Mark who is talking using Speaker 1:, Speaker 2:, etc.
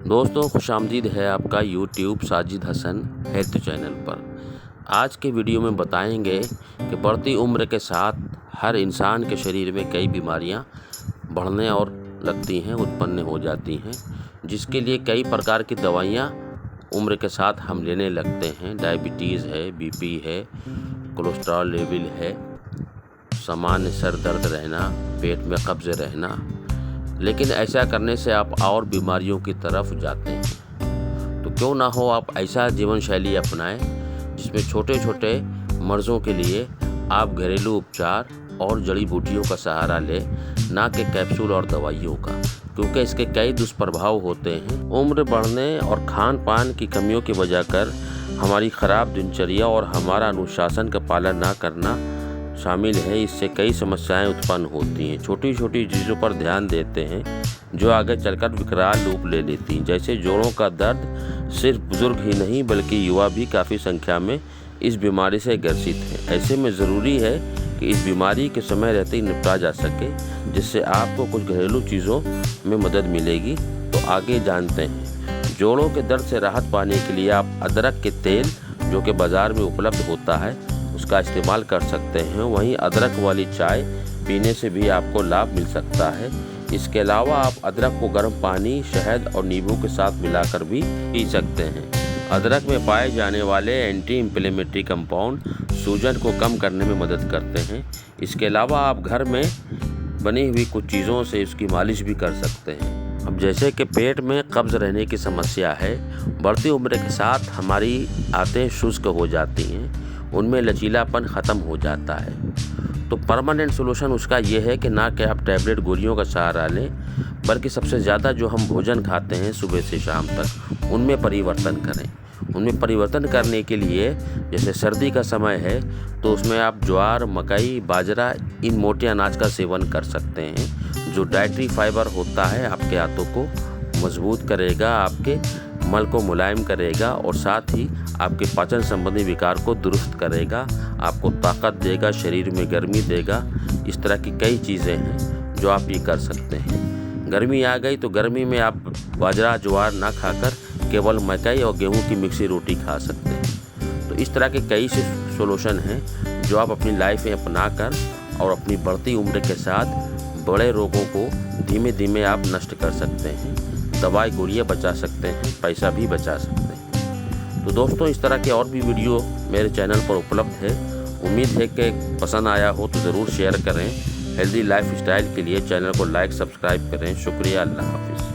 Speaker 1: दोस्तों खुशामदीद है आपका YouTube Sajid Hasan health channel पर। आज के वीडियो में बताएंगे कि बढ़ती उम्र के साथ हर इंसान के शरीर में कई बीमारियां बढ़ने और लगती हैं, उत्पन्न हो जाती हैं, जिसके लिए कई प्रकार की दवाइयां उम्र के साथ हम लेने लगते हैं। डायबिटीज़ है, बीपी है, कोलेस्ट्रॉल लेवल है, सामान्य सर दर्द रहना, पेट में कब्ज़ रहना। लेकिन ऐसा करने से आप और बीमारियों की तरफ जाते हैं। तो क्यों ना हो आप ऐसा जीवन शैली अपनाएं जिसमें छोटे छोटे मर्ज़ों के लिए आप घरेलू उपचार और जड़ी बूटियों का सहारा लें, ना कि कैप्सूल और दवाइयों का, क्योंकि इसके कई दुष्प्रभाव होते हैं। उम्र बढ़ने और खान पान की कमियों की वजह कर हमारी ख़राब दिनचर्या और हमारा अनुशासन का पालन ना करना शामिल है। इससे कई समस्याएं उत्पन्न होती हैं। छोटी छोटी चीज़ों पर ध्यान देते हैं जो आगे चलकर विकराल रूप ले लेती हैं, जैसे जोड़ों का दर्द। सिर्फ बुजुर्ग ही नहीं बल्कि युवा भी काफ़ी संख्या में इस बीमारी से ग्रसित हैं। ऐसे में ज़रूरी है कि इस बीमारी के समय रहते ही निपटा जा सके, जिससे आपको कुछ घरेलू चीज़ों में मदद मिलेगी। तो आगे जानते हैं। जोड़ों के दर्द से राहत पाने के लिए आप अदरक के तेल, जो कि बाज़ार में उपलब्ध होता है, उसका इस्तेमाल कर सकते हैं। वहीं अदरक वाली चाय पीने से भी आपको लाभ मिल सकता है। इसके अलावा आप अदरक को गर्म पानी, शहद और नींबू के साथ मिलाकर भी पी सकते हैं। अदरक में पाए जाने वाले एंटी इंफ्लेमेटरी कंपाउंड सूजन को कम करने में मदद करते हैं। इसके अलावा आप घर में बनी हुई कुछ चीज़ों से उसकी मालिश भी कर सकते हैं। अब जैसे कि पेट में कब्ज़ रहने की समस्या है, बढ़ती उम्र के साथ हमारी आंतें शुष्क हो जाती हैं, उनमें लचीलापन ख़त्म हो जाता है। तो परमानेंट सोल्यूशन उसका ये है कि ना कि आप टैबलेट गोलियों का सहारा लें, बल्कि सबसे ज़्यादा जो हम भोजन खाते हैं सुबह से शाम तक, उनमें परिवर्तन करें। उनमें परिवर्तन करने के लिए जैसे सर्दी का समय है तो उसमें आप ज्वार, मकई, बाजरा, इन मोटे अनाज का सेवन कर सकते हैं, जो डाइटरी फाइबर होता है आपके आंतों को मजबूत करेगा, आपके मल को मुलायम करेगा और साथ ही आपके पाचन संबंधी विकार को दुरुस्त करेगा, आपको ताकत देगा, शरीर में गर्मी देगा। इस तरह की कई चीज़ें हैं जो आप ये कर सकते हैं। गर्मी आ गई तो गर्मी में आप बाजरा, ज्वार ना खाकर केवल मकई और गेहूं की मिक्सी रोटी खा सकते हैं। तो इस तरह के कई से सोल्यूशन हैं जो आप अपनी लाइफ में अपना कर और अपनी बढ़ती उम्र के साथ बड़े रोगों को धीमे धीमे आप नष्ट कर सकते हैं। दवाई गोलियाँ बचा सकते हैं, पैसा भी बचा सकते हैं। तो दोस्तों इस तरह के और भी वीडियो मेरे चैनल पर उपलब्ध है। उम्मीद है कि पसंद आया हो तो ज़रूर शेयर करें। हेल्दी लाइफ स्टाइल के लिए चैनल को लाइक, सब्सक्राइब करें। शुक्रिया। अल्लाह हाफिज़।